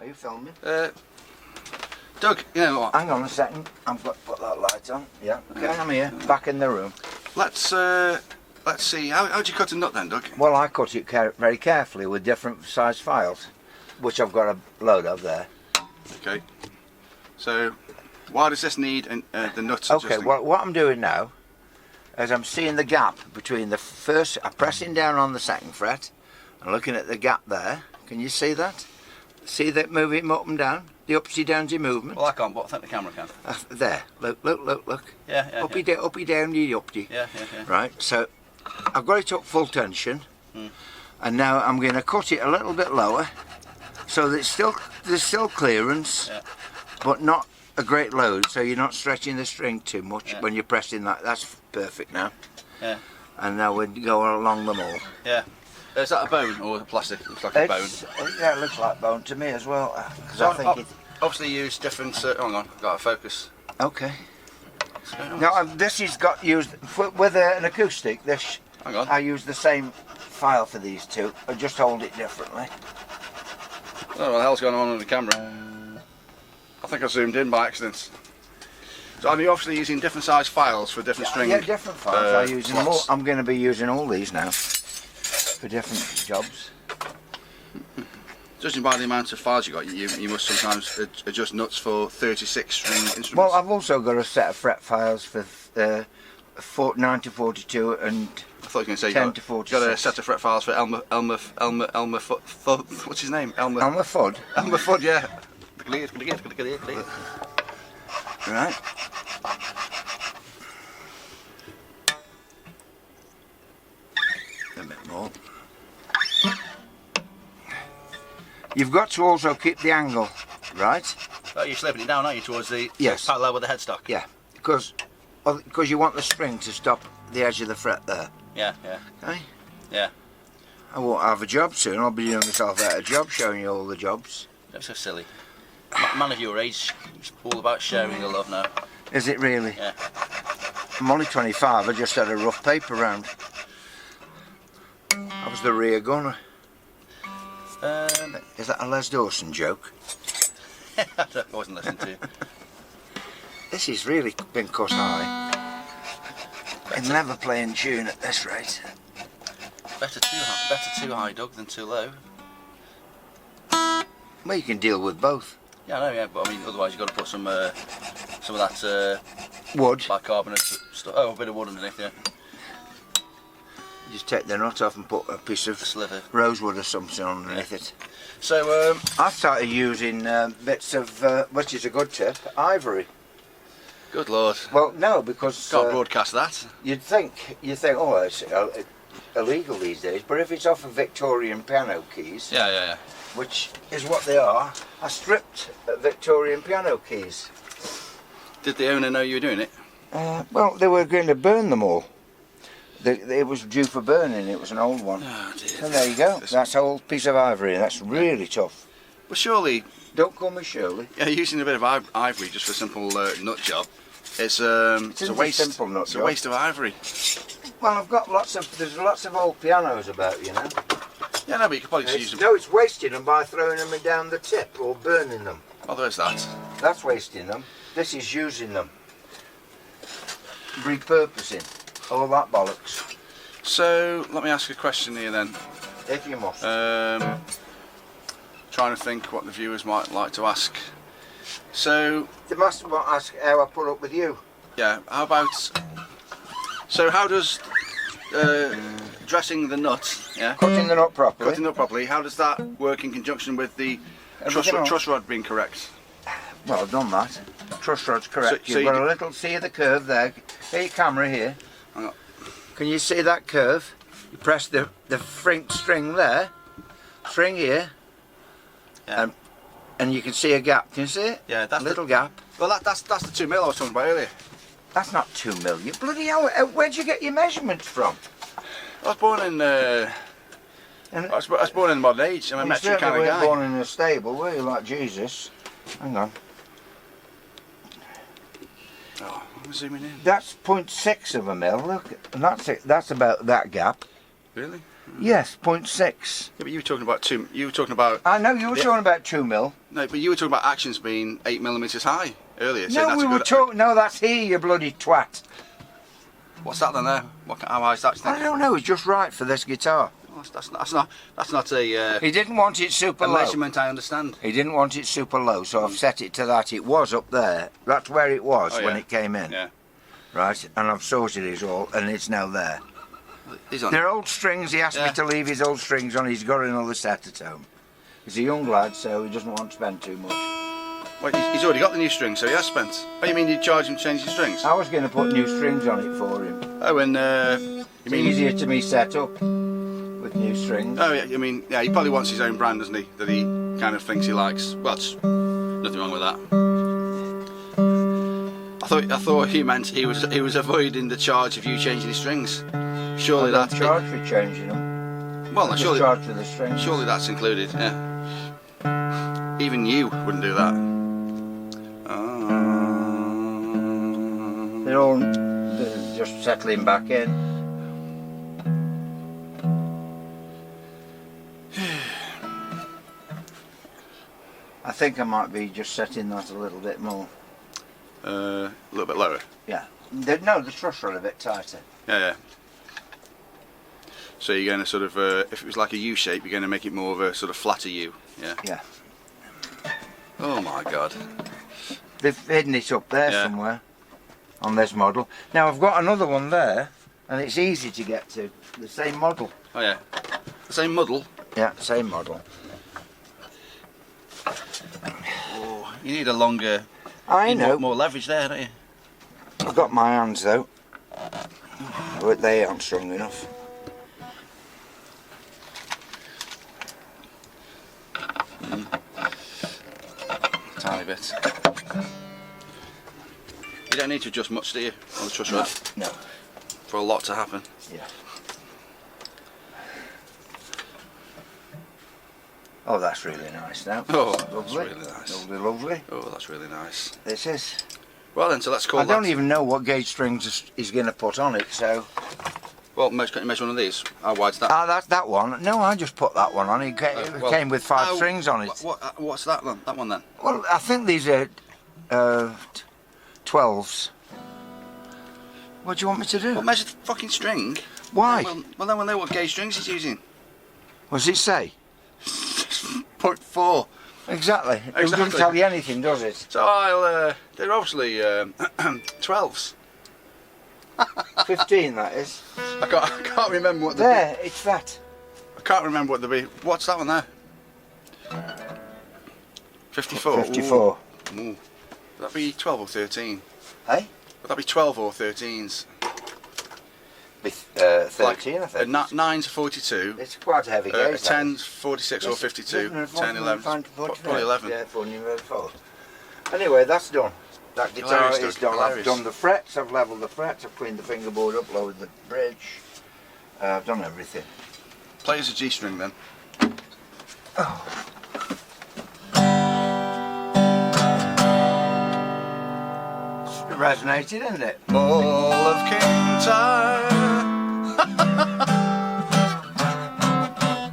Are you filming? Doug, you know what? Hang on a second. I've got to put that light on. Yeah. Okay, I'm here. Back in the room. Let's see. How'd you cut a nut then, Doug? Well, I cut it very carefully with different size files, which I've got a load of there. Okay. So, why does this need the nuts? Okay. Well, what I'm doing now is I'm seeing the gap between the first. I'm pressing down on the second fret and looking at the gap there. Can you see that? See that moving up and down? The upsy downsy movement. Well, I can't, but I think the camera can. There. Look. Yeah. Uppy downy, uppy. Yeah. Right. So I've got it up full tension, and now I'm going to cut it a little bit lower, so that there's still clearance, but not a great load. So you're not stretching the string too much when you're pressing that. That's perfect now. Yeah. And now we go along them all. Yeah. Is that a bone or a plastic? It looks like a bone. Yeah, it looks like bone to me as well. Because So I think it. Obviously, use different. Hang on, got a focus. Okay. Now this has got used with an acoustic. Hang on. I use the same file for these two. I just hold it differently. I don't know what the hell's going on with the camera. I think I zoomed in by accident. So are you obviously using different size files for different string? Yeah, different files. I'm using them all. slots? I'm going to be using all these now for different jobs. Judging by the amount of files you got, you must sometimes adjust nuts for 36 string instruments. Well, I've also got a set of fret files for 9 to 42 and I thought you were going to say 10 you to got 46. a set of fret files for Elmer what's his name? Elmer Fudd. Elmer Fudd, yeah. Clear. Right. A bit more. You've got to also keep the angle, right? Oh, you're slipping it down, aren't you, towards the Yes. parallel with the headstock? Yeah, because you want the string to stop the edge of the fret there. Yeah. Okay? Yeah. I won't have a job soon. I'll be doing myself out a job, showing you all the jobs. Don't be so silly. Man of your age, it's all about sharing the love now. Is it really? Yeah. I'm only 25. I just had a rough paper round. I was the rear gunner. Is that a Les Dawson joke? I wasn't listening to you. This has really been cut high. I'm never playing tune at this rate. Better too high, Doug, than too low. Well, you can deal with both. Yeah, I know, yeah, but I mean, otherwise you've got to put some of that Wood. bicarbonate stuff. Oh, a bit of wood underneath, yeah. Just take the nut off and put a piece of Sliver. rosewood or something underneath it. So, I've started using bits of, which is a good tip, ivory. good lord. Well, no, because Can't broadcast that. you'd think, oh, it's illegal these days. But if it's off of Victorian piano keys, Yeah. which is what they are, I stripped Victorian piano keys. Did the owner know you were doing it? Well, they were going to burn them all. It was due for burning. It was an old one. Oh dear. And there you go. That's an old piece of ivory, and that's really tough. Well, surely, Don't call me Shirley. yeah, using a bit of ivory just for a simple nut job, it's a waste. Simple nut It's a job. waste of ivory. Well, I've got there's lots of old pianos about, you know. Yeah, no, but you could probably just use them. No, it's wasting them by throwing them down the tip or burning them. Oh, there's that. That's wasting them. This is using them. Repurposing. All that bollocks. So, let me ask you a question here then. If you must. Trying to think what the viewers might like to ask. So, They must ask how I put up with you. yeah, how about... So, how does dressing the nut, yeah? Cutting the nut properly. Cutting it properly, how does that work in conjunction with the truss rod being correct? Well, I've done that. Truss rod's correct. So You've you got a little, see the curve there. Get your camera here. Hang on. Can you see that curve? You press the string there, string here, Yeah. and you can see a gap. Can you see it? Yeah, that's a little gap. Well, that's the 2mm I was talking about earlier. That's not 2 million. Bloody hell! Where'd you get your measurements from? I was born in... I was born in the modern age. I'm a You metric kind certainly of weren't guy. born in a stable, were you? Like Jesus. Hang on. Oh, I'm zooming in. That's 0.6 of a mil. Look, and that's it. That's about that gap. Really? Yes, 0.6. Yeah, but you were talking about two. You were talking about. I know you were talking about 2 mil. No, but you were talking about actions being 8mm high earlier. So No, that's we a were good, talking. No, that's here, you bloody twat. What's that then? There. How high is that? I don't know. It's just right for this guitar. Well, that's not a. He didn't want it super A low. measurement I understand. He didn't want it super low, so I've set it to that. It was up there. That's where it was when it came in. Yeah. Right, and I've sorted it all, and it's now there. He's on. They're old strings. He asked me to leave his old strings on. He's got another set at home. He's a young lad, so he doesn't want to spend too much. Wait, he's already got the new strings, so he has spent. Oh, you mean you charge him to change the strings? I was going to put new strings on it for him. Oh, and You mean easier to me set up with new strings? Oh, yeah. I mean, yeah. He probably wants his own brand, doesn't he? That he kind of thinks he likes. Well, there's nothing wrong with that. I thought he meant he was avoiding the charge of you changing his strings. Surely I don't that's charge for changing them. well, I surely just charge for the strings. surely that's included. Yeah. Even you wouldn't do that. They're just settling back in. I think I might be just setting that a little bit more. A little bit lower. Yeah. No, the truss are a bit tighter. Yeah, yeah. So you're going to sort of, if it was like a U shape, you're going to make it more of a sort of flatter U. Yeah. Yeah. Oh my God. They've hidden it up there somewhere on this model. Now I've got another one there, and it's easy to get to. The same model. Oh yeah. The same model. Yeah, same model. Oh, you need a longer. I you need know. more leverage there, don't you? I've got my hands though, but they aren't strong enough. Tiny bit. You don't need to adjust much, do you, on the truss rod? No. For a lot to happen. Yeah. Oh, that's really nice now. Oh, lovely. that's really nice. Lovely, lovely. Oh, that's really nice. This is. Well then, so let's call I don't that. even know what gauge strings he's going to put on it, so. Well, can you measure one of these? How wide's that? Ah, that's that one. No, I just put that one on. It Well, came with 5 strings on it. What's that then? That one then? Well, I think these are 12s. What do you want me to do? Well, measure the fucking string. Why? Well, then we'll know what gauge strings he's using. What does it say? 0.4. Exactly. It doesn't Exactly. tell you anything, does it? So they're obviously 12s. 15, that is. I can't remember what There, it's that. I can't remember what the be. What's that one there? 54. 54. Ooh. Would that be 12 or 13? Hey? Would that be 12 or 13s? 13, I think. 9's 42. It's quite a heavy gauge. 10's 46 or 52. 10, 11. Probably 11. Yeah, 4. Anyway, that's done. That guitar Hilarious, is done. hilarious. I've done the frets, I've levelled the frets, I've cleaned the fingerboard up, lowered the bridge. I've done everything. Play as a G string then. It resonated, isn't it? All of Kintyre.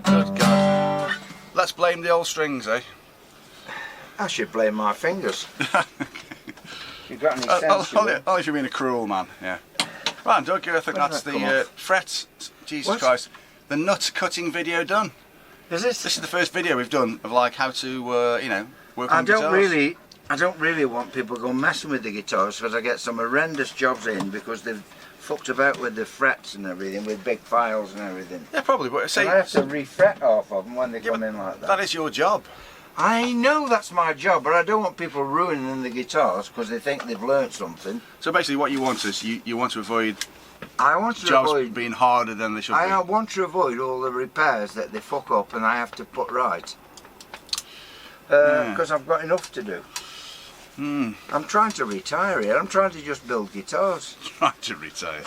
Good God. Let's blame the old strings, eh? I should blame my fingers. You've got any sense? Only if you're being a cruel man, yeah. Right, Doug, I think When that's did that come the off? frets. Jesus What? Christ. The nut cutting video done. Is This it? is the first video we've done of like how to, work I on don't guitars. really want people going messing with the guitars because I get some horrendous jobs in because they've fucked about with the frets and everything, with big files and everything. Yeah, probably, but And say, I have to refret half of them when they Yeah, come but in like that. that is your job. I know that's my job, but I don't want people ruining the guitars because they think they've learnt something. So basically what you want is, you want to avoid I want to jobs avoid. being harder than they should be. I want to avoid all the repairs that they fuck up and I have to put right. Because I've got enough to do. I'm trying to retire here. I'm trying to just build guitars. Trying to retire.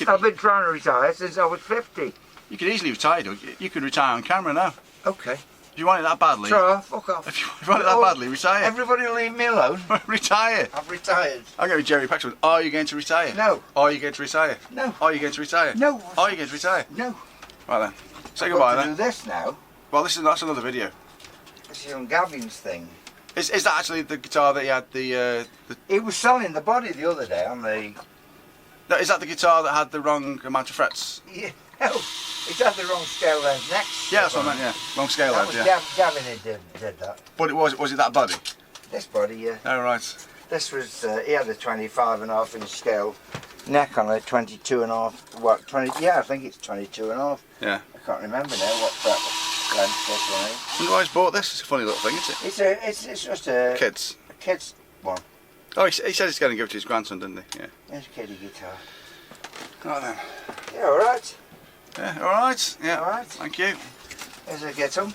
I've been trying to retire since I was 50. You could easily retire, Doug. You could retire on camera now. Okay. If you want it that badly, So, fuck off. if you want it that badly, retire. Everybody leave me alone. Retire. I've retired. I'm going to Jerry Paxton. Are you going to retire? No. Are you going to retire? No. Are you going to retire? No. Are you going to retire? No. Right then. Say I've goodbye got to then. do this now. Well, that's another video. This is on Gavin's thing. Is that actually the guitar that he had the He was selling the body the other day on the... No, is that the guitar that had the wrong amount of frets? Yeah, no, it's had the wrong scale length next. Yeah, that's what I meant, yeah. Wrong scale That length, was yeah. Gavin who did that. But was it that body? This body, yeah. Oh, right. This was, he had a 25.5 inch scale neck on it, 22.5, what, 20, yeah, I think it's 22.5. Yeah. I can't remember now what fret length this one is. I wonder why he's bought this. It's a funny little thing, isn't it? It's just a Kids. kid's one. Oh, he said he's going to give it to his grandson, didn't he? Yeah. It's a kiddie guitar. Right then. Yeah, alright. Yeah, alright. Yeah. Alright. Thank you. Here's a get 'em.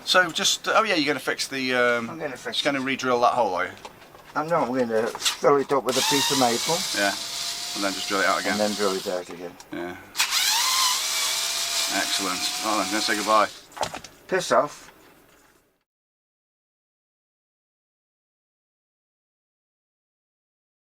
So just, oh yeah, you're going to fix the, I'm going to fix just going to re-drill that hole, are you? I'm going to fill it up with a piece of maple. Yeah. And then just drill it out again. And then drill it out again. Yeah. Excellent. Right then, I'm going to say goodbye. Piss off.